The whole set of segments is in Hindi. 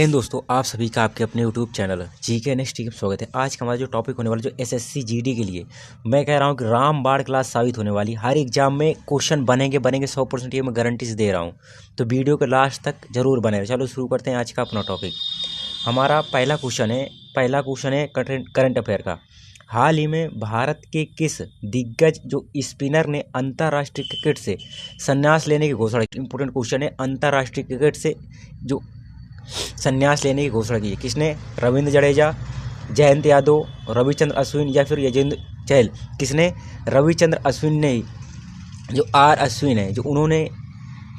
दोस्तों, आप सभी का आपके अपने YouTube चैनल जीके नेक्स्ट में स्वागत है। आज का हमारा जो टॉपिक होने वाला जो एसएससी जीडी के लिए मैं कह रहा हूँ कि रामबाण क्लास साबित होने वाली। हर एग्जाम में क्वेश्चन बनेंगे 100%, ये मैं गारंटी से दे रहा हूँ। तो वीडियो के लास्ट तक जरूर बने। चलो शुरू करते हैं आज का अपना टॉपिक। हमारा पहला क्वेश्चन है करंट अफेयर का। हाल ही में भारत के किस दिग्गज जो स्पिनर ने अंतर्राष्ट्रीय क्रिकेट से संन्यास लेने की घोषणा की। इंपॉर्टेंट क्वेश्चन है, अंतर्राष्ट्रीय क्रिकेट से जो संन्यास लेने की घोषणा की है किसने? रविंद्र जडेजा, जयंत यादव, रविचंद्र अश्विन या फिर यजुवेंद्र चहल। किसने? रविचंद्र अश्विन ने, जो आर अश्विन है, जो उन्होंने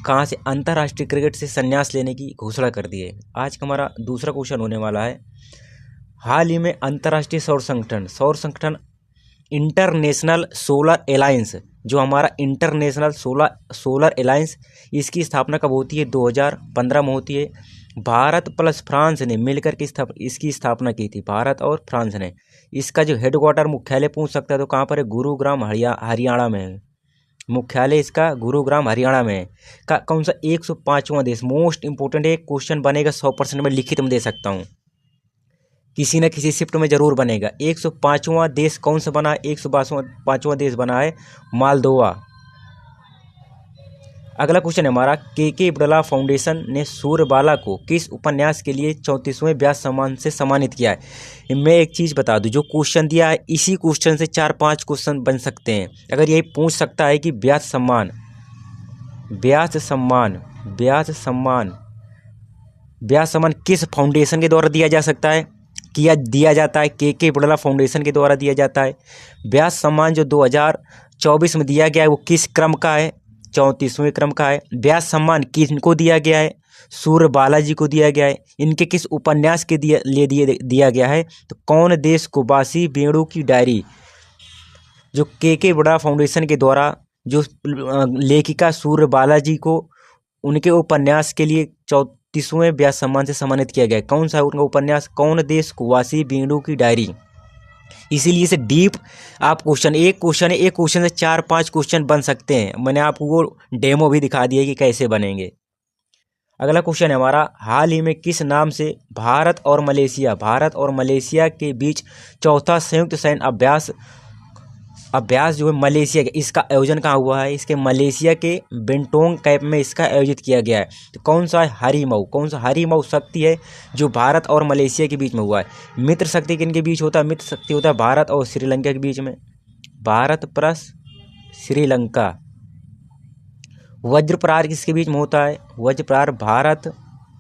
कहाँ से अंतर्राष्ट्रीय क्रिकेट से संन्यास लेने की घोषणा कर दी है। आज का हमारा दूसरा क्वेश्चन होने वाला है। हाल ही में अंतर्राष्ट्रीय सौर संगठन इंटरनेशनल सोलर अलायंस, जो हमारा इंटरनेशनल सोलर अलायंस, इसकी स्थापना कब होती है? 2015 में होती है। भारत प्लस फ्रांस ने मिलकर के इसकी स्थापना की थी, भारत और फ्रांस ने। इसका जो हेडक्वार्टर मुख्यालय पूछ सकता है तो कहाँ पर है? गुरुग्राम हरियाणा में है। मुख्यालय इसका गुरुग्राम हरियाणा में है। कौन सा? 105वां देश। मोस्ट इंपोर्टेंट है, क्वेश्चन बनेगा 100% में लिखित में दे सकता हूँ, किसी न किसी शिफ्ट में जरूर बनेगा। 105वां देश कौन सा बना है? 105वां देश बना है मालदोवा। अगला क्वेश्चन है हमारा, के बिड़ला फाउंडेशन ने सूर्यबाला को किस उपन्यास के लिए 34वें व्यास सम्मान से सम्मानित किया है? मैं एक चीज़ बता दूं, जो क्वेश्चन दिया है इसी क्वेश्चन से 4-5 क्वेश्चन बन सकते हैं। अगर यही पूछ सकता है कि व्यास सम्मान किस फाउंडेशन के द्वारा दिया जा सकता है, दिया जाता है? के बिड़ला फाउंडेशन के द्वारा दिया जाता है। व्यास सम्मान जो 2024 में दिया गया है वो किस क्रम का है? 34वें क्रम का है। व्यास सम्मान किनको दिया गया है? सूर्यबाला जी को दिया गया है। इनके किस उपन्यास के दिया गया है? तो कौन देश को बासी बेड़ू की डायरी, जो के बिड़ला फाउंडेशन के द्वारा जो लेखिका सूर्यबाला जी को उनके उपन्यास के लिए 34वें व्यास सम्मान से सम्मानित किया गया। कौन सा उनका उपन्यास? कौन देश को बासी बेड़ू की डायरी। इसीलिए इसे डीप आप एक क्वेश्चन से 4-5 क्वेश्चन बन सकते हैं। मैंने आपको वो डेमो भी दिखा दिया कि कैसे बनेंगे। अगला क्वेश्चन है हमारा, हाल ही में किस नाम से भारत और मलेशिया के बीच चौथा संयुक्त सैन्य अभ्यास जो है मलेशिया के, इसका आयोजन कहाँ हुआ है? इसके मलेशिया के बेंटोंग कैप में इसका आयोजित किया गया है। तो कौन सा हरिमऊ शक्ति है जो भारत और मलेशिया के बीच में हुआ है। मित्र शक्ति किनके बीच होता है? मित्र शक्ति होता है भारत और श्रीलंका के बीच में, भारत प्लस श्रीलंका। वज्र प्रहार किसके बीच में होता है? वज्र प्रहार भारत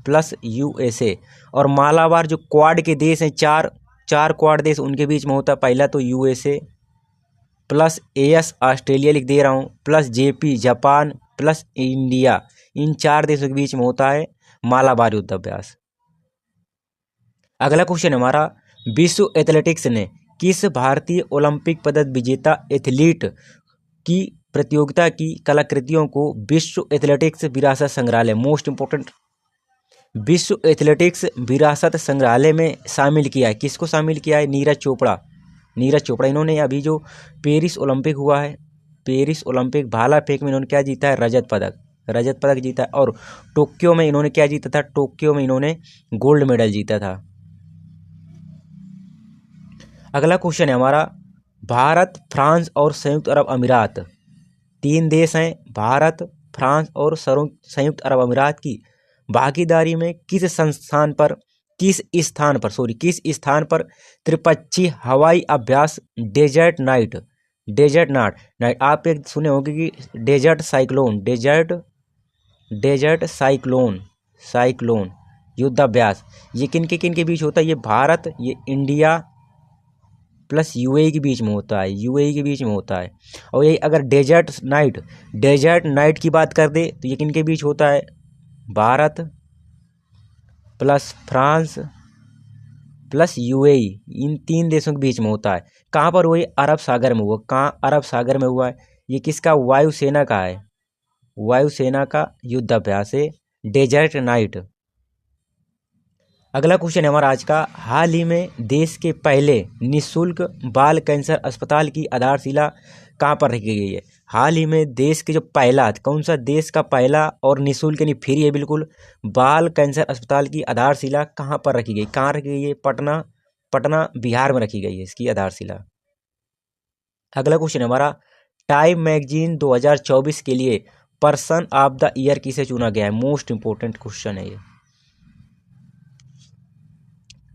प्लस यूएसए। और मालाबार जो क्वाड के देश हैं, चार क्वाड देश, उनके बीच में होता है। पहला तो यूएसए प्लस एएस ऑस्ट्रेलिया लिख दे रहा हूँ, plus JP Japan, plus India. इन 4 देशों के बीच में होता है मालाबार युद्धाभ्यास। अगला क्वेश्चन हमारा, विश्व एथलेटिक्स ने किस भारतीय ओलंपिक पदक विजेता एथलीट की प्रतियोगिता की कलाकृतियों को विश्व एथलेटिक्स विरासत संग्रहालय, मोस्ट इंपोर्टेंट, विश्व एथलेटिक्स विरासत संग्रहालय में शामिल किया है? किसको शामिल किया है? नीरज चोपड़ा। इन्होंने अभी जो पेरिस ओलंपिक हुआ है, पेरिस ओलंपिक भाला फेंक में इन्होंने क्या जीता है? रजत पदक जीता है। और टोक्यो में इन्होंने क्या जीता था? टोक्यो में इन्होंने गोल्ड मेडल जीता था। अगला क्वेश्चन है हमारा, भारत, फ्रांस और संयुक्त अरब अमीरात, 3 देश हैं, भारत, फ्रांस और संयुक्त अरब अमीरात की भागीदारी में किस स्थान पर त्रिपक्षीय हवाई अभ्यास डेजर्ट नाइट आप एक सुने होंगे कि डेजर्ट साइक्लोन युद्धाभ्यास, ये किन के बीच होता है? ये भारत, ये इंडिया प्लस यूएई के बीच में होता है। और ये अगर डेजर्ट नाइट की बात कर दे तो ये किन के बीच होता है? Bharat plus France plus UAE, इन 3 देशों के बीच में होता है। कहाँ पर हुआ? अरब सागर में हुआ। कहाँ? अरब सागर में हुआ है। ये किसका? वायुसेना का है, वायुसेना का युद्धाभ्यास है डेजर्ट नाइट। अगला क्वेश्चन है हमारा आज का, हाल ही में देश के पहले निःशुल्क बाल कैंसर अस्पताल की आधारशिला कहाँ पर रखी गई है? हाल ही में देश के जो पहला, कौन सा देश का पहला और निःशुल्क यानी फ्री है बिल्कुल बाल कैंसर अस्पताल की आधारशिला कहाँ पर रखी गई? कहाँ रखी गई है? पटना बिहार में रखी गई है इसकी आधारशिला। अगला क्वेश्चन है हमारा, टाइम मैगजीन 2024 के लिए पर्सन ऑफ द ईयर किसे चुना गया है? मोस्ट इंपोर्टेंट क्वेश्चन है ये।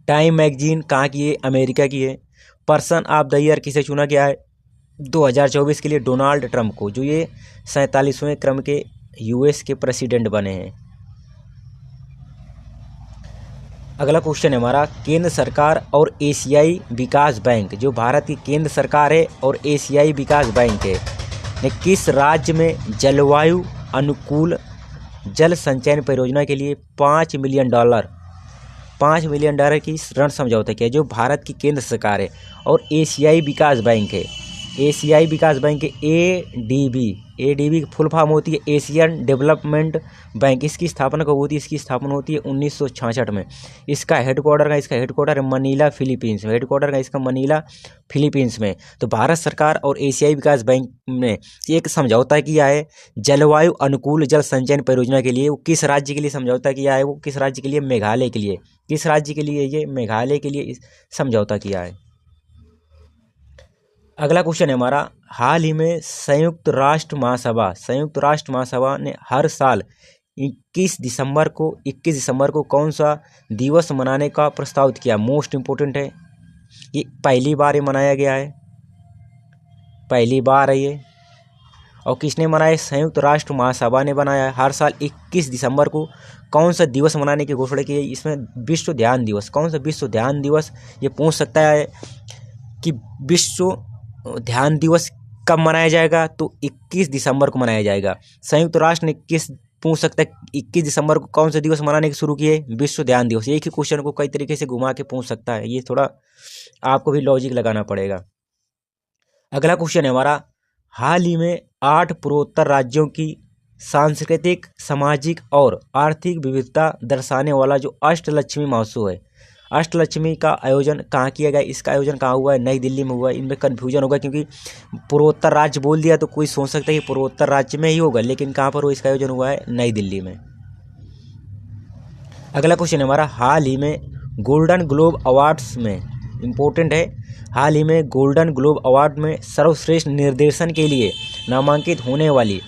टाइम मैगजीन कहाँ की है? अमेरिका की है। पर्सन ऑफ द ईयर किसे चुना गया है 2024 के लिए? डोनाल्ड ट्रंप को, जो ये 47वें क्रम के यूएस के प्रेसिडेंट बने हैं। अगला क्वेश्चन है हमारा, केंद्र सरकार और एशियाई विकास बैंक, जो भारत की केंद्र सरकार है और एशियाई विकास बैंक है, ने किस राज्य में जलवायु अनुकूल जल संचयन परियोजना के लिए $5 मिलियन की ऋण समझौता किया? जो भारत की केंद्र सरकार है और एशियाई विकास बैंक है। एशियाई विकास बैंक एडीबी की फुल फॉर्म होती है एशियन डेवलपमेंट बैंक। इसकी स्थापना कब होती है? इसकी स्थापना होती है 1966 में। इसका हेडक्वार्टर है मनीला, फिलीपींस में। इसका मनीला, फिलीपींस में। तो भारत सरकार और एशियाई विकास बैंक ने एक समझौता किया है जलवायु अनुकूल जल संचयन परियोजना के लिए। वो किस राज्य के लिए समझौता किया है? वो किस राज्य के लिए? मेघालय के लिए। किस राज्य के लिए? ये मेघालय के लिए समझौता किया है। अगला क्वेश्चन है हमारा, हाल ही में संयुक्त राष्ट्र महासभा ने हर साल 21 दिसंबर को कौन सा दिवस मनाने का प्रस्ताव किया? मोस्ट इम्पोर्टेंट है ये, पहली बार ये मनाया गया है, पहली बार है ये। और किसने मनाया? संयुक्त राष्ट्र महासभा ने बनाया है। हर साल 21 दिसंबर को कौन सा दिवस मनाने की घोषणा की है? इसमें विश्व ध्यान दिवस। कौन सा विश्व ध्यान दिवस? ये पूछ सकता है कि विश्व ध्यान दिवस कब मनाया जाएगा? तो 21 दिसंबर को मनाया जाएगा। संयुक्त राष्ट्र ने पूछ सकता है 21 दिसंबर को कौन सा दिवस मनाने की शुरू किए? विश्व ध्यान दिवस। एक ही क्वेश्चन को कई तरीके से घुमा के पूछ सकता है, ये थोड़ा आपको भी लॉजिक लगाना पड़ेगा। अगला क्वेश्चन है हमारा, हाल ही में 8 पूर्वोत्तर राज्यों की सांस्कृतिक, सामाजिक और आर्थिक विविधता दर्शाने वाला जो अष्टलक्ष्मी महोत्सव है, अष्टलक्ष्मी का आयोजन कहाँ किया गया? इसका आयोजन कहाँ हुआ है? नई दिल्ली में हुआ है। इनमें कन्फ्यूजन होगा क्योंकि पूर्वोत्तर राज्य बोल दिया तो कोई सोच सकता है कि पूर्वोत्तर राज्य में ही होगा, लेकिन कहाँ पर हो? इसका आयोजन हुआ है नई दिल्ली में। अगला क्वेश्चन है हमारा, हाल ही में गोल्डन ग्लोब अवार्ड्स में, इंपॉर्टेंट है, हाल ही में गोल्डन ग्लोब अवार्ड में सर्वश्रेष्ठ निर्देशन के लिए नामांकित होने वाली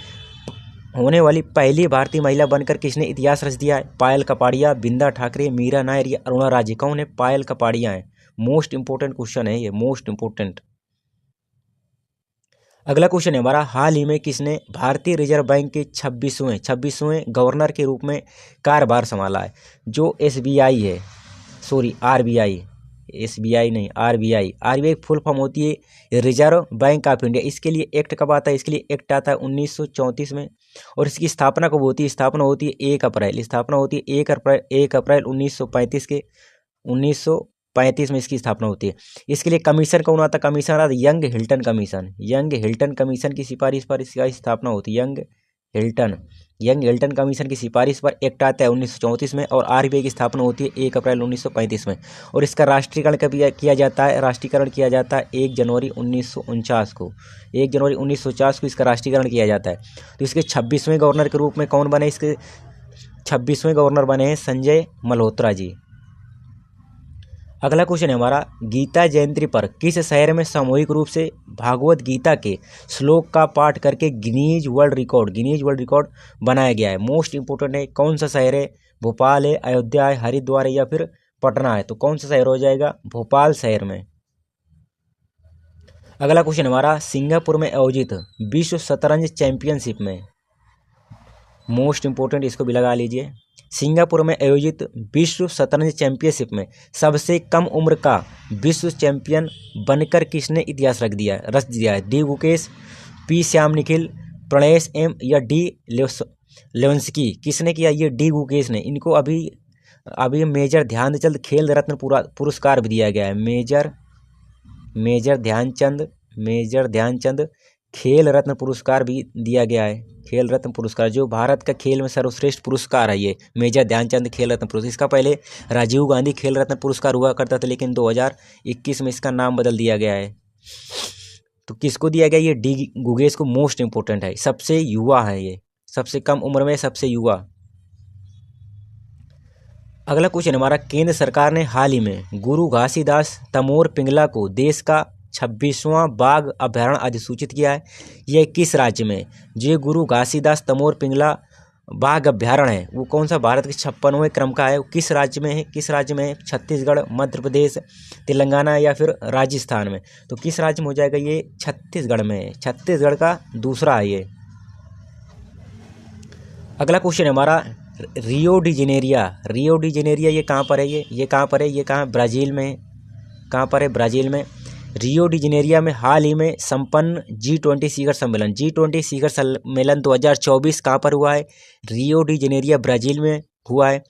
पहली भारतीय महिला बनकर किसने इतिहास रच दिया है? पायल कपाड़िया, बिंदा ठाकरे, मीरा नायर या अरुणा राजे? कौन है? पायल कपाड़िया है। मोस्ट इंपोर्टेंट क्वेश्चन है ये, मोस्ट इंपोर्टेंट। अगला क्वेश्चन है हमारा, हाल ही में किसने भारतीय रिजर्व बैंक के 26वें गवर्नर के रूप में कार्यभार संभाला है? जो एसबीआई है, सॉरी आरबीआई, एसबीआई नहीं आरबीआई की फुल फॉर्म होती है रिजर्व बैंक ऑफ इंडिया। इसके लिए एक्ट कब आता है? इसके लिए एक्ट आता है 1934 में। और इसकी स्थापना कब होती है? स्थापना होती है 1 अप्रैल 1935 में इसकी स्थापना होती है। इसके लिए कमीशन कौन आता है? कमीशन आता है यंग हिल्टन कमीशन की सिफारिश पर इसका स्थापना होती है। यंग हिल्टन कमीशन की सिफारिश पर एक्ट आता है 1934 में। और आरबीआई की स्थापना होती है 1 अप्रैल 1935 में। और इसका राष्ट्रीयकरण कब किया जाता है? राष्ट्रीयकरण किया जाता है 1 जनवरी 1949 को। 1 जनवरी 1949 को इसका राष्ट्रीयकरण किया जाता है। तो इसके 26वें गवर्नर के रूप में कौन बने? इसके 26वें गवर्नर बने हैं संजय मल्होत्रा जी। अगला क्वेश्चन है हमारा, गीता जयंती पर किस शहर में सामूहिक रूप से भागवत गीता के श्लोक का पाठ करके गिनीज वर्ल्ड रिकॉर्ड बनाया गया है? मोस्ट इंपोर्टेंट है, कौन सा शहर है? भोपाल है, अयोध्या है, हरिद्वार है या फिर पटना है? तो कौन सा शहर हो जाएगा? भोपाल शहर में। अगला क्वेश्चन हमारा, सिंगापुर में आयोजित विश्व शतरंज चैंपियनशिप में, मोस्ट इंपोर्टेंट, इसको भी लगा लीजिए, सिंगापुर में आयोजित विश्व शतरंज चैंपियनशिप में सबसे कम उम्र का विश्व चैंपियन बनकर किसने इतिहास रच दिया है? D Gukesh, P Shyam Nikhil, Pranesh M या डी लेवंस्की? किसने किया? ये डी गुकेश ने। इनको अभी मेजर ध्यानचंद खेल रत्न पुरस्कार भी दिया गया है। मेजर ध्यानचंद खेल रत्न पुरस्कार भी दिया गया है। खेल रत्न पुरस्कार जो भारत का खेल में सर्वश्रेष्ठ पुरस्कार है, ये मेजर ध्यानचंद खेल रत्न पुरस्कार। इसका पहले राजीव गांधी खेल रत्न पुरस्कार हुआ करता था, लेकिन 2021 में इसका नाम बदल दिया गया है। तो किसको दिया गया? ये डी गुगेश को मोस्ट इंपोर्टेंट है, सबसे युवा है ये, सबसे कम उम्र में सबसे युवा। अगला क्वेश्चन हमारा, केंद्र सरकार ने हाल ही में गुरु घासीदास तमोर पिंगला को देश का 26वां बाघ अभयारण्य अधिसूचित किया है। यह किस राज्य में? जो गुरु घासीदास तमोर पिंगला बाघ अभयारण्य है वो कौन सा भारत के 56वें क्रम का है? वो किस राज्य में है? किस राज्य में है? छत्तीसगढ़, मध्य प्रदेश, तेलंगाना या फिर राजस्थान में? तो किस राज्य में हो जाएगा? ये छत्तीसगढ़ में है, छत्तीसगढ़ का दूसरा है ये। अगला क्वेश्चन है हमारा, रियो डी जेनेरिया ये कहाँ पर है? ये कहाँ पर है? ये कहाँ? ब्राज़ील में है। कहाँ पर है? ब्राज़ील में। रियो डी जेनेरिया में हाल ही में संपन्न G20 शिखर सम्मेलन, G20 शिखर सम्मेलन 2024 कहाँ पर हुआ है? रियो डी जेनेरिया ब्राज़ील में हुआ है।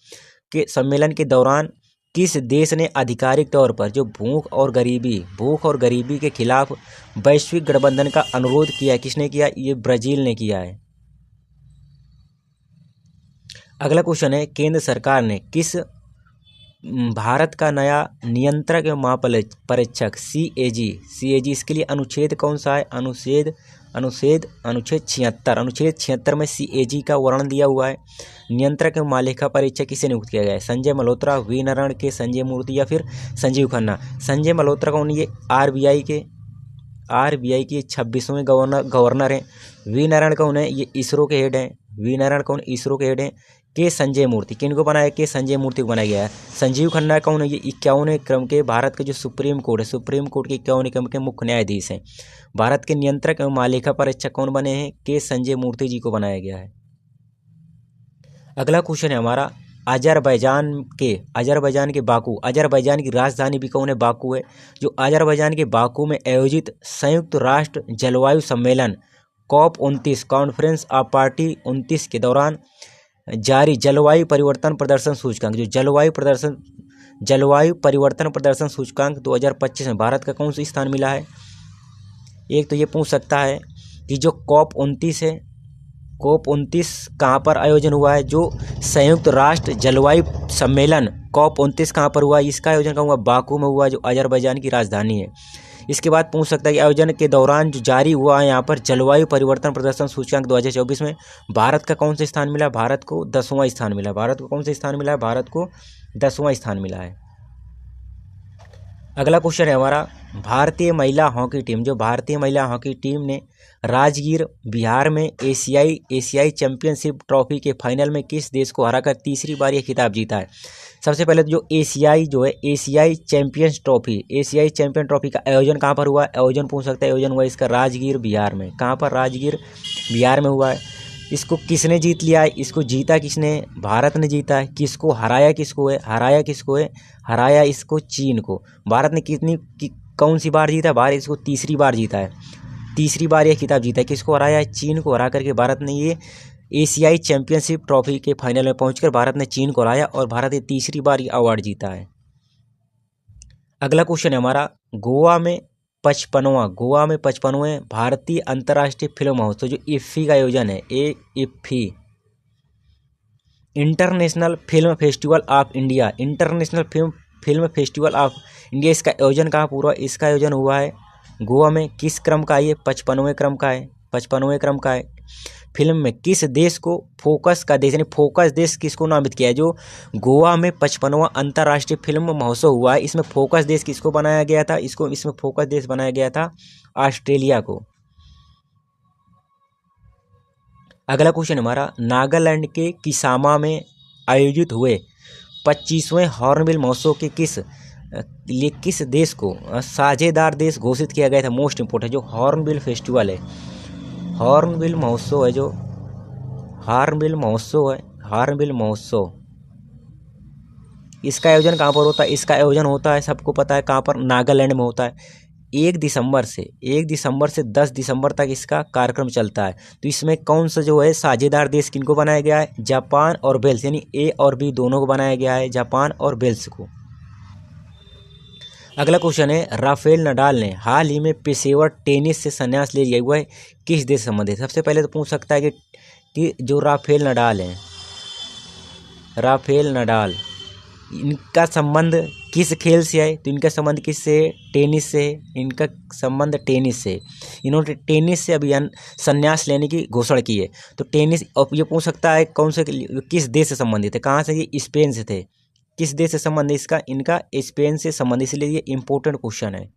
कि सम्मेलन के दौरान किस देश ने आधिकारिक तौर पर जो भूख और गरीबी के खिलाफ वैश्विक गठबंधन का अनुरोध किया है? किसने किया? ये ब्राज़ील ने किया है। अगला क्वेश्चन है, केंद्र सरकार ने किस भारत का नया नियंत्रक एवं महापरीक्षक CAG इसके लिए अनुच्छेद कौन सा है? अनुच्छेद 76 में CAG का वर्णन दिया हुआ है। नियंत्रक एवं महालेखा परीक्षक किसे नियुक्त किया गया है? संजय मल्होत्रा, वी नारायण के, संजय मूर्ति या फिर संजीव खन्ना? संजय मल्होत्रा कौन? ये RBI के 26वें गवर्नर हैं। वी नारायण कौन है? ये इसरो के हेड हैं। वी नारायण कौन? इसरो के हेड हैं। के संजय मूर्ति किनको बनाया? के संजय मूर्ति को बनाया गया है। संजीव खन्ना कौन है? ये 51वें क्रम के भारत के जो सुप्रीम कोर्ट है, सुप्रीम कोर्ट के 51वें क्रम के मुख्य न्यायाधीश हैं। भारत के नियंत्रक एवं महालेखा परीक्षक कौन बने हैं? के संजय मूर्ति जी को बनाया गया है। अगला क्वेश्चन है हमारा, अजरबैजान के बाकू, अजरबैजान की राजधानी भी कौन है? बाकू है। जो अजरबैजान के बाकू में आयोजित संयुक्त राष्ट्र जलवायु सम्मेलन COP29 कॉन्फ्रेंस ऑफ पार्टी 29 के दौरान जारी जलवायु परिवर्तन प्रदर्शन सूचकांक, जो जलवायु परिवर्तन प्रदर्शन सूचकांक 2025 में भारत का कौन सा स्थान मिला है? एक तो ये पूछ सकता है कि जो COP29 है, COP29 कहाँ पर आयोजन हुआ है? जो संयुक्त राष्ट्र जलवायु सम्मेलन COP29 कहाँ पर हुआ? इसका आयोजन कहाँ हुआ? बाकू में हुआ, जो अजरबैजान की राजधानी है। इसके बाद पूछ सकता है कि आयोजन के दौरान जो जारी हुआ है यहाँ पर जलवायु परिवर्तन प्रदर्शन सूचकांक 2024 में भारत का कौन सा स्थान मिला? भारत को 10वां स्थान मिला। भारत को कौन सा स्थान मिला है? भारत को 10वां स्थान मिला है। अगला क्वेश्चन है हमारा, भारतीय महिला हॉकी टीम, जो भारतीय महिला हॉकी टीम ने राजगीर बिहार में एशियाई चैंपियनशिप ट्रॉफी के फाइनल में किस देश को हराकर तीसरी बार यह खिताब जीता है? सबसे पहले तो जो एशियाई चैंपियन ट्रॉफी का आयोजन कहाँ पर हुआ है? आयोजन पूछ सकता है, आयोजन हुआ इसका राजगीर बिहार में। कहाँ पर? राजगीर बिहार में हुआ है। इसको किसने जीत लिया है? इसको जीता किसने? भारत ने जीता है। किसको हराया? हराया इसको चीन को। भारत ने कौन सी बार जीता? भारत इसको तीसरी बार जीता है। तीसरी बार यह खिताब जीता है। किसको हराया है? चीन को हरा करके भारत ने ये एशियाई चैंपियनशिप ट्रॉफी के फाइनल में पहुंचकर भारत ने चीन को हराया और भारत ने तीसरी बार ये अवार्ड जीता है। अगला क्वेश्चन है हमारा, गोवा में 55वें भारतीय अंतर्राष्ट्रीय फिल्म महोत्सव, जो IFFI का आयोजन है, IFFI international film festival of India, इसका आयोजन कहाँ पूरा? इसका आयोजन हुआ है गोवा में। किस क्रम का? ये 55वें क्रम का है। फिल्म में किस देश को फोकस का देश, यानी फोकस देश किसको नामित किया है? जो गोवा में 55वां अंतर्राष्ट्रीय फिल्म महोत्सव हुआ है, इसमें फोकस देश किसको बनाया गया था? इसमें फोकस देश बनाया गया था ऑस्ट्रेलिया को। अगला क्वेश्चन हमारा, नागालैंड के किसामा में आयोजित हुए 25वें हॉर्नबिल महोत्सव के किस देश को साझेदार देश घोषित किया गया था? मोस्ट इंपोर्टेंट, जो हॉर्नबिल फेस्टिवल है, हॉर्नबिल महोत्सव, इसका आयोजन कहाँ पर होता है? इसका आयोजन होता है, सबको पता है कहाँ पर? नागालैंड में होता है। 1 दिसंबर से 10 दिसंबर तक इसका कार्यक्रम चलता है। तो इसमें कौन सा जो है साझेदार देश किनको बनाया गया है? जापान और वेल्स, यानी A और B दोनों को बनाया गया है, जापान और वेल्स को। अगला क्वेश्चन है, राफेल नडाल ने हाल ही में पेशेवर टेनिस से संन्यास ले लिया हुआ है, किस देश से संबंधित? सबसे पहले तो पूछ सकता है कि जो राफेल नडाल इनका संबंध किस खेल से है, तो इनका संबंध किससे है? टेनिस से है। इनका संबंध टेनिस से। इन्होंने टेनिस से अभियान संन्यास लेने की घोषणा की है। तो टेनिस, और ये पूछ सकता है कौन से, किस देश से संबंधित है, कहाँ से, ये स्पेन से थे। किस देश से संबंधित इसका, इनका स्पेन से संबंधित, इसलिए ये इंपॉर्टेंट क्वेश्चन है।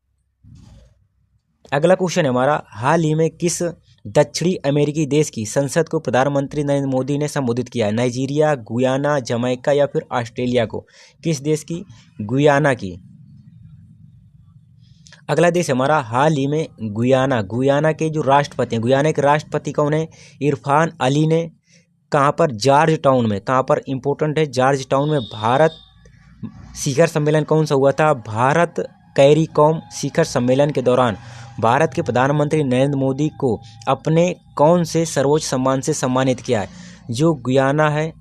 अगला क्वेश्चन है हमारा, हाल ही में किस दक्षिणी अमेरिकी देश की संसद को प्रधानमंत्री नरेंद्र मोदी ने संबोधित किया है? नाइजीरिया, गुयाना, जमैका या फिर ऑस्ट्रेलिया को? किस देश की? गुयाना की। अगला देश हमारा, हाल ही में गुयाना, गुयाना के जो राष्ट्रपति हैं, गुयाना के राष्ट्रपति कौन है? इरफान अली ने कहाँ पर? जॉर्ज टाउन में। कहाँ पर? इंपॉर्टेंट है, जॉर्ज टाउन में। भारत शिखर सम्मेलन कौन सा हुआ था? भारत कैरिकॉम शिखर सम्मेलन के दौरान भारत के प्रधानमंत्री नरेंद्र मोदी को अपने कौन से सर्वोच्च सम्मान से सम्मानित किया है? जो गुयाना है,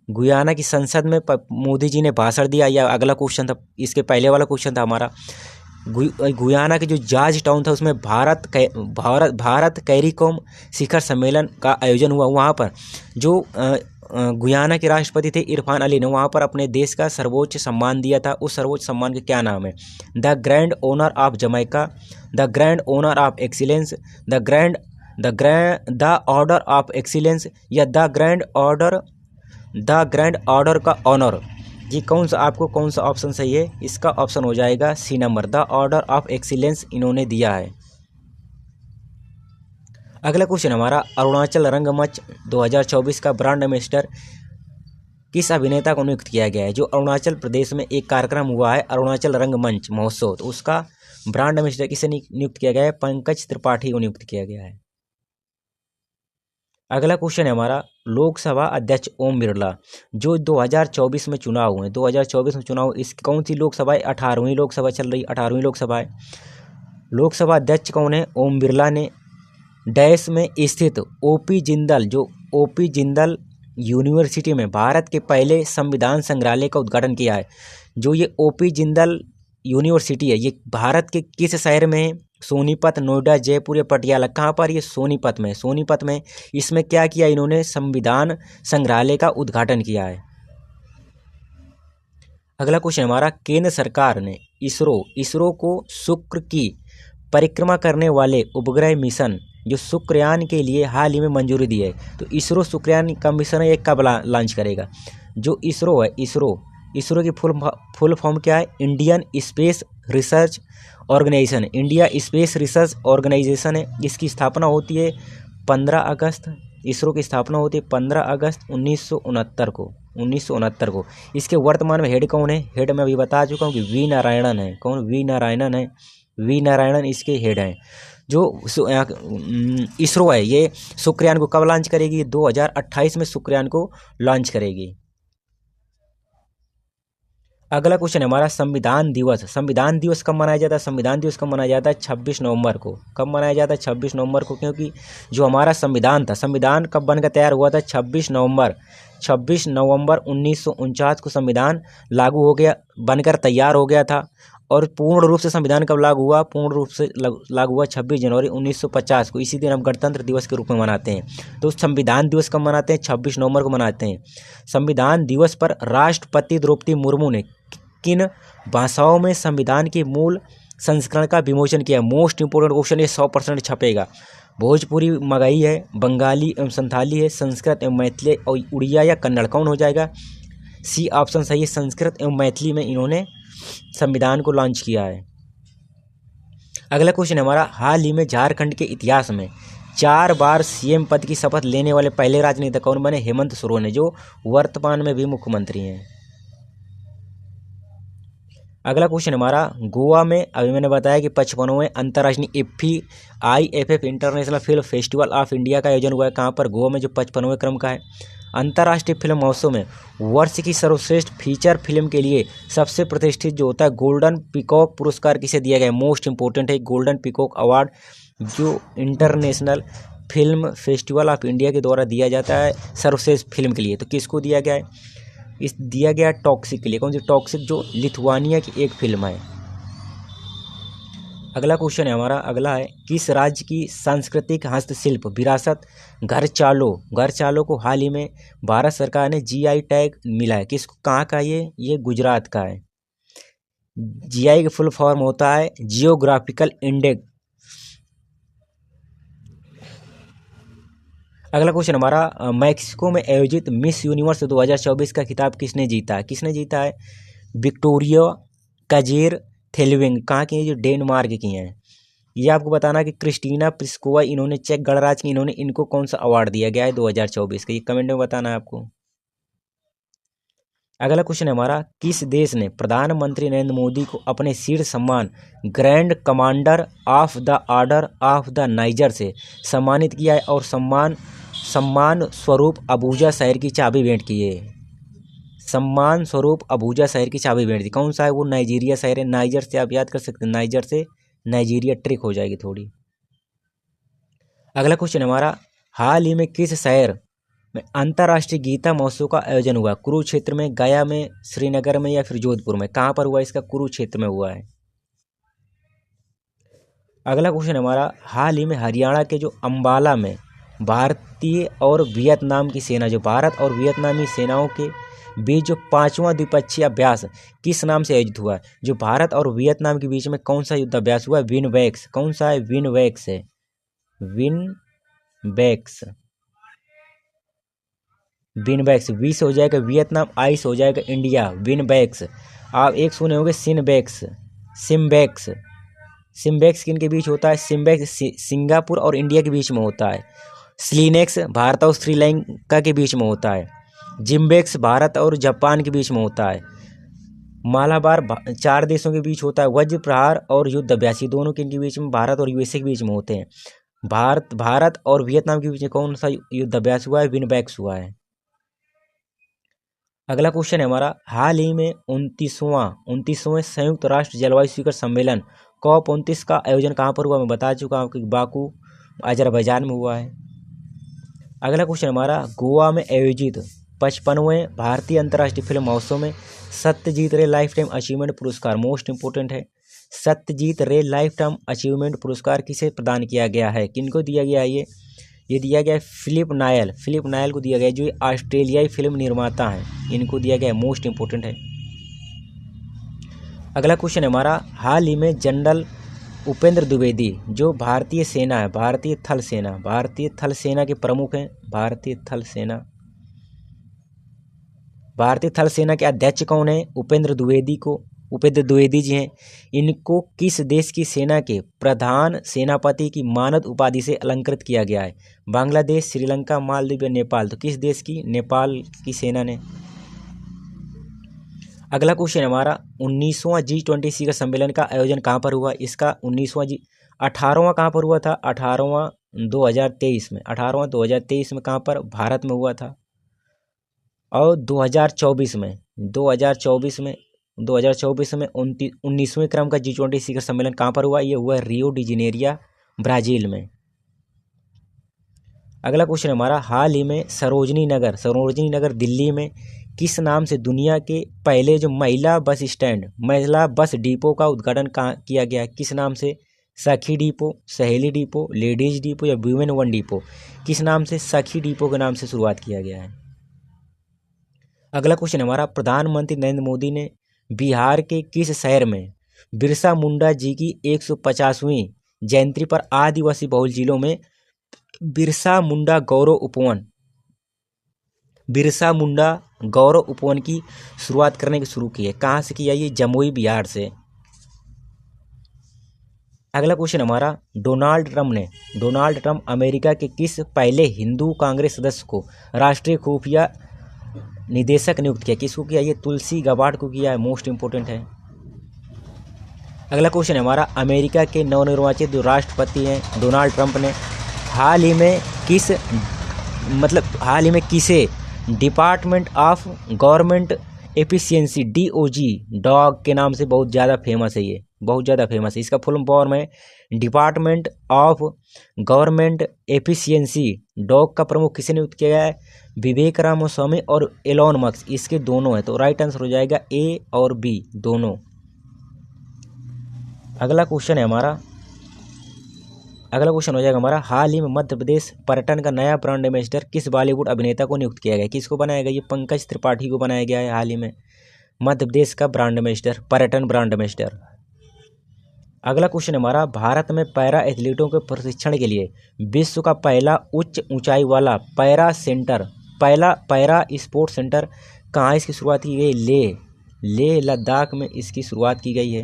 गुयाना की संसद में मोदी जी ने भाषण दिया, या अगला क्वेश्चन था, इसके पहले वाला क्वेश्चन था हमारा, गुयाना के जो जॉर्ज टाउन था उसमें भारत कैरिकॉम शिखर सम्मेलन का आयोजन हुआ। वहाँ पर जो गुयाना के राष्ट्रपति थे इरफान अली ने वहाँ पर अपने देश का सर्वोच्च सम्मान दिया था। उस सर्वोच्च सम्मान का क्या नाम है? The grand honour of Jamaica, the grand honour of excellence, the order of excellence, या द ग्रैंड ऑर्डर का ऑनर। ये कौन सा, आपको कौन सा ऑप्शन सही है? इसका ऑप्शन हो जाएगा C number, the order of excellence इन्होंने दिया है। अगला क्वेश्चन हमारा, अरुणाचल रंगमंच 2024 का ब्रांड एम्बेसडर किस अभिनेता को नियुक्त किया गया है? जो अरुणाचल प्रदेश में एक कार्यक्रम हुआ है अरुणाचल रंगमंच महोत्सव, तो उसका ब्रांड एम्बेसडर किसे नियुक्त किया गया है? पंकज त्रिपाठी को नियुक्त किया गया है। अगला क्वेश्चन है हमारा, लोकसभा अध्यक्ष ओम बिरला जो 2024 में चुनाव हुए, 2024 में चुनाव, इस कौन सी लोकसभा है? 18वीं लोकसभा चल रही, 18वीं लोकसभा है। लोकसभा अध्यक्ष कौन है? ओम बिरला ने डैश में स्थित ओपी जिंदल, जो ओपी जिंदल यूनिवर्सिटी में भारत के पहले संविधान संग्रहालय का उद्घाटन किया है। जो ये ओपी जिंदल यूनिवर्सिटी है, ये भारत के किस शहर में है? सोनीपत, नोएडा, जयपुर या पटियाला? कहाँ पर? ये सोनीपत में, सोनीपत में। इसमें क्या किया इन्होंने? संविधान संग्रहालय का उद्घाटन किया है। अगला क्वेश्चन हमारा, केंद्र सरकार ने इसरो को शुक्र की परिक्रमा करने वाले उपग्रह मिशन जो शुक्रयान के लिए हाल ही में मंजूरी दी है, तो इसरो शुक्रयान का मिशन है, ये कब लॉन्च करेगा? जो इसरो है, इसरो की फुल फॉर्म क्या है? Indian space research organisation, India space research organisation है। इसकी स्थापना होती है 15 अगस्त, इसरो की स्थापना होती है 15 अगस्त 1969 को। इसके वर्तमान में हेड कौन है? हेड मैं अभी बता चुका हूँ कि वी नारायणन है। कौन? वी नारायणन है। वी नारायणन इसके हेड हैं। जो इसरो है, ये शुक्रयान को कब लॉन्च करेगी? 2028 में शुक्रयान को लॉन्च करेगी। अगला क्वेश्चन है हमारा, संविधान दिवस कब मनाया जाता है? संविधान दिवस कब मनाया जाता है? 26 नवंबर को। कब मनाया जाता है? 26 नवंबर को, क्योंकि जो हमारा संविधान था, संविधान कब बनकर तैयार हुआ था? 26 नवंबर 1949 को संविधान लागू हो गया, बनकर तैयार हो गया था। और पूर्ण रूप से संविधान कब लागू हुआ? पूर्ण रूप से लागू हुआ 26 जनवरी 1950 को। इसी दिन हम गणतंत्र दिवस के रूप में मनाते हैं। तो संविधान दिवस कब मनाते हैं? 26 नवंबर को मनाते हैं। संविधान दिवस पर राष्ट्रपति द्रौपदी मुर्मू ने किन भाषाओं में संविधान के मूल संस्करण का विमोचन किया? मोस्ट इंपोर्टेंट क्वेश्चन, ये 100% छपेगा। भोजपुरी, मगही है, बंगाली एवं संथाली है, संस्कृत एवं मैथिली और उड़िया या कन्नड़? कौन हो जाएगा? सी ऑप्शन सही है, संस्कृत एवं मैथिली में इन्होंने संविधान को लॉन्च किया है। अगला क्वेश्चन हमारा, हाल ही में झारखंड के इतिहास में 4 बार सीएम पद की शपथ लेने वाले पहले राजनेता कौन बने? हेमंत सोरेन है, जो वर्तमान में भी मुख्यमंत्री हैं। अगला क्वेश्चन हमारा, गोवा में अभी मैंने बताया कि 55वें अंतर्राष्ट्रीय IFF international film festival of India का आयोजन हुआ है। कहाँ पर? गोवा में, जो 55वें क्रम का है। अंतर्राष्ट्रीय फिल्म महोत्सव में वर्ष की सर्वश्रेष्ठ फीचर फिल्म के लिए सबसे प्रतिष्ठित जो होता है गोल्डन पीकॉक पुरस्कार किसे दिया गया है? मोस्ट इंपोर्टेंट है गोल्डन पीकॉक अवार्ड, जो international film festival of India के द्वारा दिया जाता है सर्वश्रेष्ठ फिल्म के लिए। तो किसको दिया गया है? दिया गया टॉक्सिक के लिए। कौन सी? टॉक्सिक, जो लिथुआनिया की एक फिल्म है। अगला क्वेश्चन है हमारा, अगला है, किस राज्य की सांस्कृतिक हस्तशिल्प विरासत घर चालो को हाल ही में भारत सरकार ने GI टैग मिला है? किसको? कहाँ का? ये गुजरात का है। जीआई का फुल फॉर्म होता है जियोग्राफिकल इंडेक्स। अगला क्वेश्चन हमारा, मैक्सिको में आयोजित मिस यूनिवर्स 2024 का खिताब किसने जीता है? किसने जीता है? विक्टोरिया काजेर थेल्विंग। कहाँ की है? जो डेनमार्क की हैं। ये आपको बताना कि क्रिस्टीना प्लिस्कोवा, इन्होंने चेक गणराज्य की, इन्होंने इनको कौन सा अवार्ड दिया गया है 2024 का? ये कमेंट में बताना है आपको। अगला क्वेश्चन है हमारा, किस देश ने प्रधानमंत्री नरेंद्र मोदी को अपने शीर्ष सम्मान grand commander of the order of the niger से सम्मानित किया है और सम्मान स्वरूप अबूजा शहर की चाबी भेंट की है? सम्मान स्वरूप अबूजा शहर की चाबी भेंट दी। कौन सा है वो? नाइजीरिया शहर है। नाइजर से आप याद कर सकते हैं, नाइजर से नाइजीरिया ट्रिक हो जाएगी थोड़ी। अगला क्वेश्चन हमारा, हाल ही में किस शहर में अंतर्राष्ट्रीय गीता महोत्सव का आयोजन हुआ? कुरुक्षेत्र में, गया में, श्रीनगर में या फिर जोधपुर में? कहाँ पर हुआ इसका? कुरुक्षेत्र में हुआ है। अगला क्वेश्चन हमारा, हाल ही में हरियाणा के जो अंबाला में भारतीय और वियतनाम की सेना, जो भारत और वियतनामी सेनाओं के बीच जो 5वां द्विपक्षीय अभ्यास किस नाम से आयोजित हुआ है? जो भारत और वियतनाम के बीच में कौन सा युद्ध अभ्यास हुआ है? विनबैक्स। कौन सा है? विनबैक्स है। विनबैक्स। विनबैक्स। वी से हो जाएगा वियतनाम, आई से हो जाएगा इंडिया। विनबैक्स। आप एक सुने होंगे सिनबैक्स, सिम्बैक्स। सिम्बैक्स किन के बीच होता है? सिम्बैक्स सिंगापुर और इंडिया के बीच में होता है। स्लीनेक्स भारत और श्रीलंका के बीच में होता है। जिम्बैक्स भारत और जापान के बीच में होता है। मालाबार 4 देशों के बीच होता है। वज्र प्रहार और युद्ध अभ्यास दोनों किन के बीच में? भारत और यूएसए के बीच में होते हैं। भारत और वियतनाम के बीच में कौन सा युद्ध अभ्यास हुआ है? विनबैक्स हुआ है। अगला क्वेश्चन है हमारा, हाल ही में 29वें संयुक्त राष्ट्र जलवायु शिखर सम्मेलन COP29 का आयोजन कहाँ पर हुआ? मैं बता चुका हूँ कि बाकू अजरबैजान में हुआ है। अगला क्वेश्चन हमारा, गोवा में आयोजित 55वें भारतीय अंतर्राष्ट्रीय फिल्म महोत्सव में सत्यजीत रे लाइफ टाइम अचीवमेंट पुरस्कार, मोस्ट इंपोर्टेंट है, सत्यजीत रे लाइफ टाइम अचीवमेंट पुरस्कार किसे प्रदान किया गया है? किनको दिया गया है? ये दिया गया है फिलिप नायल को दिया गया है, जो ऑस्ट्रेलियाई फिल्म निर्माता हैं, इनको दिया गया है, मोस्ट इंपोर्टेंट है। अगला क्वेश्चन है हमारा, हाल ही में जनरल उपेंद्र द्विवेदी जो भारतीय सेना है, भारतीय थल सेना के प्रमुख हैं, भारतीय थल सेना के अध्यक्ष कौन है? उपेंद्र द्विवेदी जी हैं। इनको किस देश की सेना के प्रधान सेनापति की मानद उपाधि से अलंकृत किया गया है? बांग्लादेश, श्रीलंका, मालदीव या नेपाल? तो किस देश की? नेपाल की सेना ने। अगला क्वेश्चन हमारा, 19वां G20 शिखर सम्मेलन का आयोजन कहाँ पर हुआ? इसका 18वां कहाँ पर हुआ था? 18वां 2023 में। 18वां 2023 में कहाँ पर? भारत में हुआ था। और 2024 में 19वें क्रम का G20 शिखर सम्मेलन कहाँ पर हुआ? ये हुआ रियो डी जेनेरियो, ब्राज़ील में। अगला क्वेश्चन हमारा, हाल ही में सरोजनी नगर दिल्ली में किस नाम से दुनिया के पहले जो महिला बस डिपो का उद्घाटन किया गया है? किस नाम से? सखी डिपो, सहेली डिपो, लेडीज डिपो या वुमेन वन डिपो? किस नाम से? सखी डिपो के नाम से शुरुआत किया गया है। अगला क्वेश्चन हमारा, प्रधानमंत्री नरेंद्र मोदी ने बिहार के किस शहर में बिरसा मुंडा जी की 150वीं जयंती पर आदिवासी बहुल जिलों में बिरसा मुंडा गौरव उपवन की शुरुआत करने की शुरू की है? कहाँ से किया? ये जमुई, बिहार से। अगला क्वेश्चन हमारा, डोनाल्ड ट्रंप अमेरिका के किस पहले हिंदू कांग्रेस सदस्य को राष्ट्रीय खुफिया निदेशक नियुक्त किया? किसको किया? ये तुलसी गबार्ड को किया है, मोस्ट इंपोर्टेंट है। अगला क्वेश्चन हमारा, अमेरिका के नवनिर्वाचित जो राष्ट्रपति हैं डोनाल्ड ट्रंप ने हाल ही में किसे department of government efficiency DOG के नाम से बहुत ज़्यादा फेमस है, ये बहुत ज़्यादा फेमस है। इसका फुल फॉर्म है department of government efficiency dog का प्रमुख किसे नियुक्त किया गया है? विवेक रामास्वामी और एलोन मस्क, इसके दोनों है, तो राइट आंसर हो जाएगा A और B दोनों। अगला क्वेश्चन हो जाएगा हमारा, हाल ही में मध्य प्रदेश पर्यटन का नया ब्रांड एम्बेसडर किस बॉलीवुड अभिनेता को नियुक्त किया गया? किसको बनाया गया? ये पंकज त्रिपाठी को बनाया गया है हाल ही में। मध्य प्रदेश का ब्रांड एम्बेसडर, पर्यटन ब्रांड एम्बेसडर। अगला क्वेश्चन है हमारा, भारत में पैरा एथलीटों के प्रशिक्षण के लिए विश्व का पहला उच्च ऊंचाई वाला पैरा स्पोर्ट्स सेंटर कहाँ इसकी शुरुआत की गई? लेह लद्दाख में इसकी शुरुआत की गई है।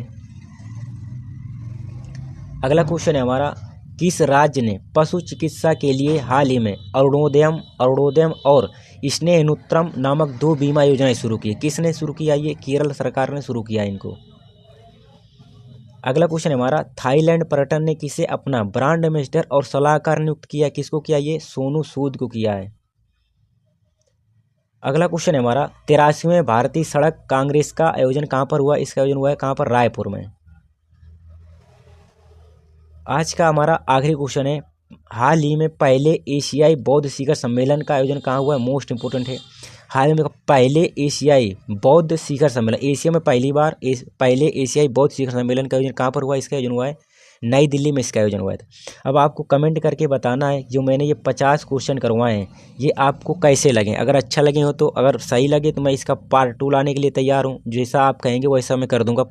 अगला क्वेश्चन है हमारा, किस राज्य ने पशु चिकित्सा के लिए हाल ही में अरुणोदयम और स्नेहनुत्रम नामक 2 बीमा योजनाएं शुरू की? किसने शुरू किया? ये केरल सरकार ने शुरू किया इनको। अगला क्वेश्चन है हमारा, थाईलैंड पर्यटन ने किसे अपना ब्रांड एम्बेसडर और सलाहकार नियुक्त किया? किसको किया? ये सोनू सूद को किया है। अगला क्वेश्चन है हमारा, 83वें भारतीय सड़क कांग्रेस का आयोजन कहाँ पर हुआ? इसका आयोजन हुआ है कहाँ पर? रायपुर में। आज का हमारा आखिरी क्वेश्चन है, हाल ही में पहले एशियाई बौद्ध शिखर सम्मेलन का आयोजन कहाँ हुआ है? मोस्ट इंपोर्टेंट है। हाल में पहले एशियाई बौद्ध शिखर सम्मेलन, एशिया में पहले एशियाई बौद्ध शिखर सम्मेलन का आयोजन कहाँ पर हुआ? इसका आयोजन हुआ है नई दिल्ली में, इसका आयोजन हुआ था। अब आपको कमेंट करके बताना है जो मैंने ये 50 क्वेश्चन करवाए हैं ये आपको कैसे लगे। अगर अच्छा लगे हो तो, अगर सही लगे तो मैं इसका पार्ट 2 लाने के लिए तैयार हूँ। जैसा आप कहेंगे वैसा मैं कर दूंगा।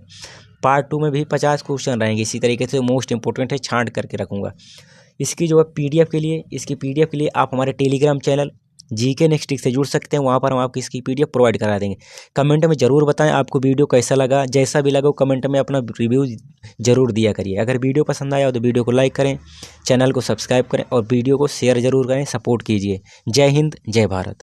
पार्ट 2 में भी 50 क्वेश्चन रहेंगे इसी तरीके से, मोस्ट इंपोर्टेंट है, छांट करके रखूँगा। इसकी जो है पीडीएफ के लिए आप हमारे Telegram channel GK next tips से जुड़ सकते हैं। वहाँ पर हम आपको इसकी पीडीएफ प्रोवाइड करा देंगे। कमेंट में ज़रूर बताएं आपको वीडियो कैसा लगा। जैसा भी लगा कमेंट में अपना रिव्यू ज़रूर दिया करिए। अगर वीडियो पसंद आया हो तो वीडियो को लाइक करें, चैनल को सब्सक्राइब करें और वीडियो को शेयर ज़रूर करें, सपोर्ट कीजिए। जय हिंद, जय भारत।